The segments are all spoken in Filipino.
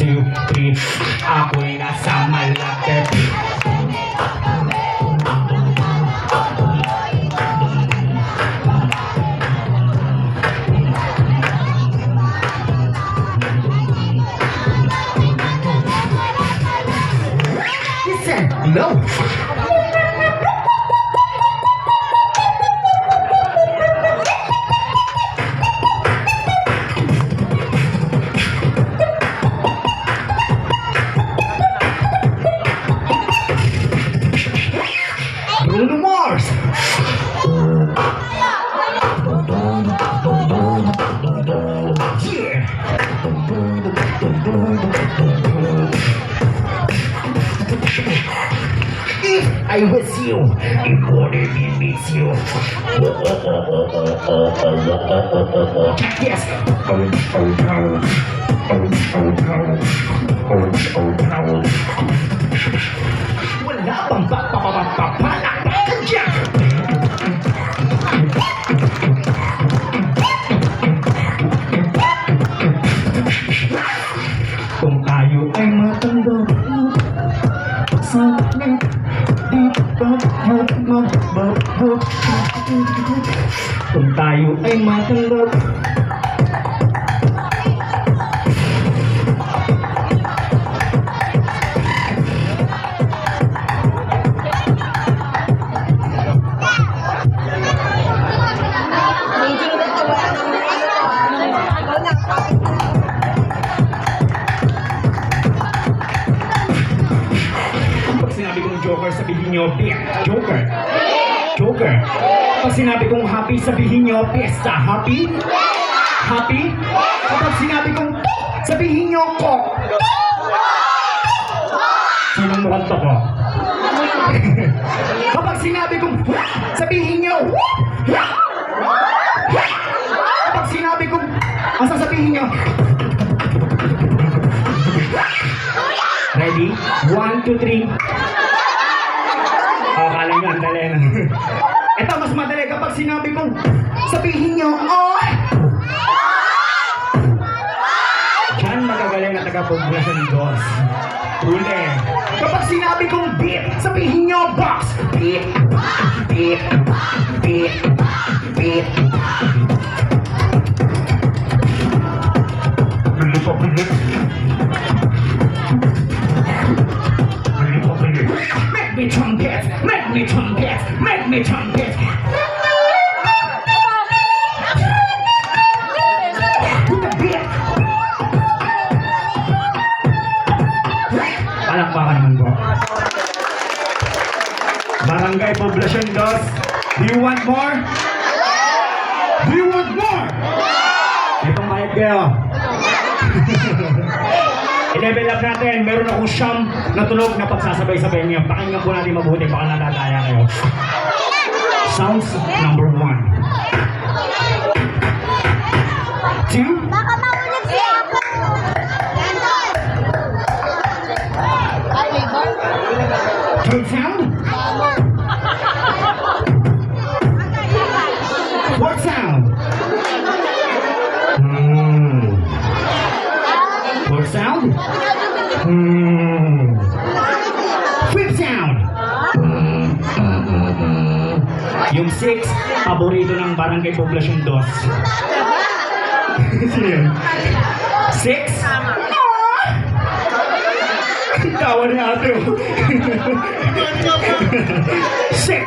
2, 3. Ako'y nasa malapit. Listen, no. Bruno Mars. Yeah. If I was you, it wouldn't be miss you. Yes. Wala bang papapapapalakpakan dyan? Kung tayo ay matanda, sana di ba magbabago? Kung tayo ay matanda, Joker, sabihin nyo, Joker. Joker. Kapag sinabi kong happy, sabihin nyo, fiesta. Happy? Happy? Kapag sinabi kong sabihin nyo, ko. Sinong mukhang to ko? Kapag sinabi kong sabihin nyo, kapag sinabi kong ang sasabihin nyo, ready? 1, 2, 3. Kala nyo, ang dali na. Ito, mas madali kapag sinabi kong sabihin nyo, oh! Diyan magagaling na taga-poblasyon dos. Uli. Kapag sinabi kong beat, sabihin nyo, box! Beat, beat, beat, beat. Bilit pa bilit. Make me trumpet, make me trumpet, make me trumpet. With the beat. Palakpakan naman po. Barangay Poblacion Dos. Do you want more? Do you want more? Itong mic kayo. I-level up natin, meron akong siyam na tunog na pagsasabay-sabay niyo. Pakinggan po natin mabuti, baka nadadaya kayo. Sounds number 1. 2. Baka makulit siya ako. Third sound. Fourth sound. Fourth sound. Fifth sound. Yung 6, paborito ng Barangay Poblacion Dos. Sino yun? 6? Tawa ni ate. 6.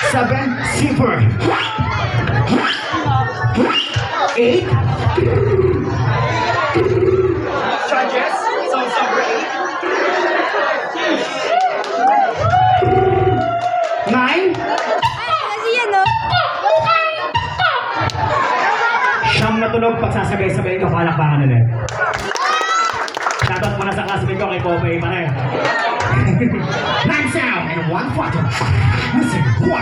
7, zipper. 8. Judges, sounds number 8. 9. Kasi yan, no? Siyam na tunog, pagsasabay-sabay ko, palakpakan ulit. Shoutout muna sa classmate ko kay Popeye pa rin. 9 sound and 1 photo. Listen, 1.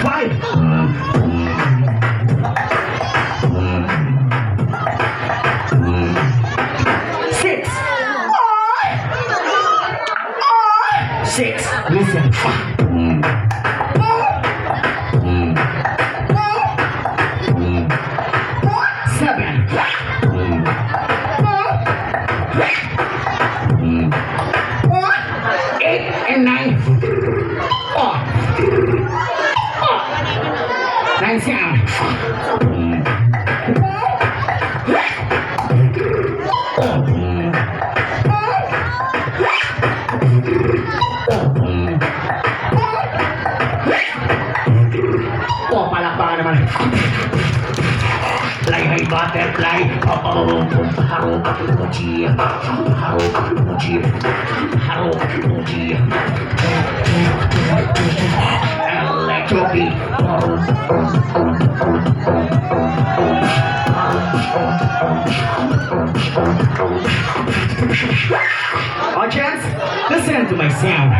Five. Nice sound. Oh, palakpakan naman. Fly high butterfly. Electropy. Audience, listen to my sound.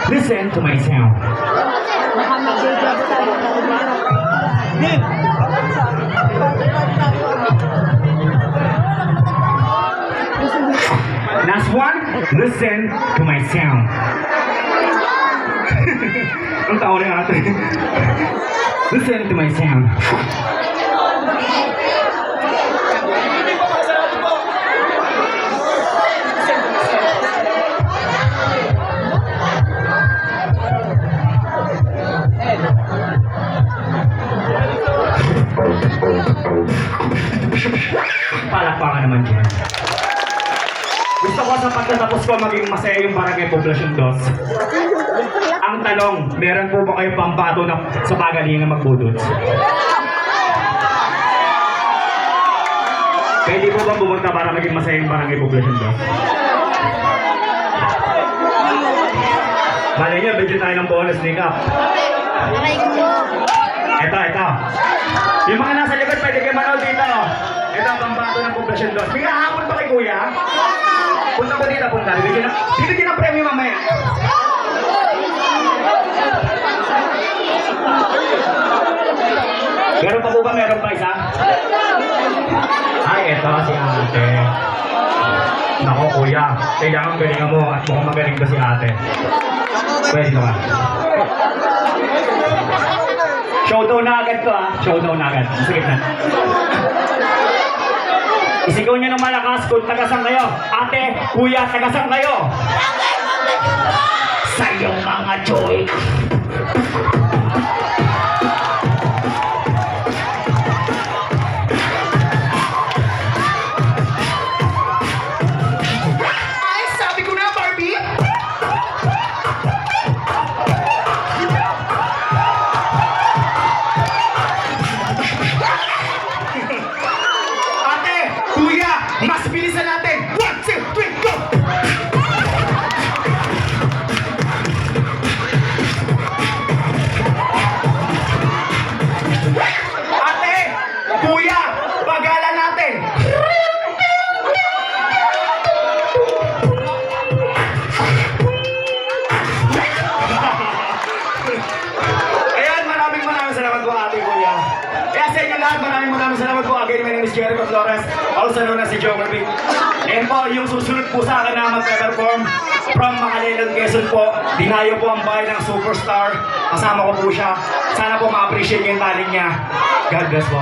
Listen to my sound. Last one, listen to my sound. Ang tao na ate. Listen to my sound. Palakpakan naman dyan. Gusto ko sa pagtatapos ko maging masaya yung barangay Poblacion 2. Ang tanong, meron po ba kayong pambato na sa pagalingan magbudot? Pwede po bang bumunta para maging masaya yung barangay Poblacion 2? Malay nyo, bigyan tayo ng bonus ni Kap. Aray ko. Ito. Yung mga nasa likod, pwede kayo manood dito. Ito ang pambato ng Poblacion 2. May hahapon pa kay Kuya. Punta ko dito, punta. Bibigyan ng premyo mamaya. Meron pa po ba? Meron pa isa? Ay, eto si ate. Nako kuya, kailangan galingan mo at mukhang magaling ba si ate? Pwede naman. Showdown na agad to Showdown na agad. Sige na. Isigaw niyo ng malakas kung tagasang kayo. Ate, kuya, tagasang kayo. Sa iyong mga joy. Ay, sabi ko na, Barbie. Ate, kuya, mas bilisan natin. 1, 2, 3, go! Ate, kuya, bagalan natin. Ayan, maraming salamat po ate, kuya. Kaya sa inyo lahat, maraming salamat po. Again, my name is Jericho Flores, also known as si Geography. And po, yung susunod po sa akin na mag-perform from Macalelon, Quezon po. Dinayo po ang bahay ng superstar. Kasama ko po siya. Sana po ma-appreciate niyo yung talent niya. God bless po.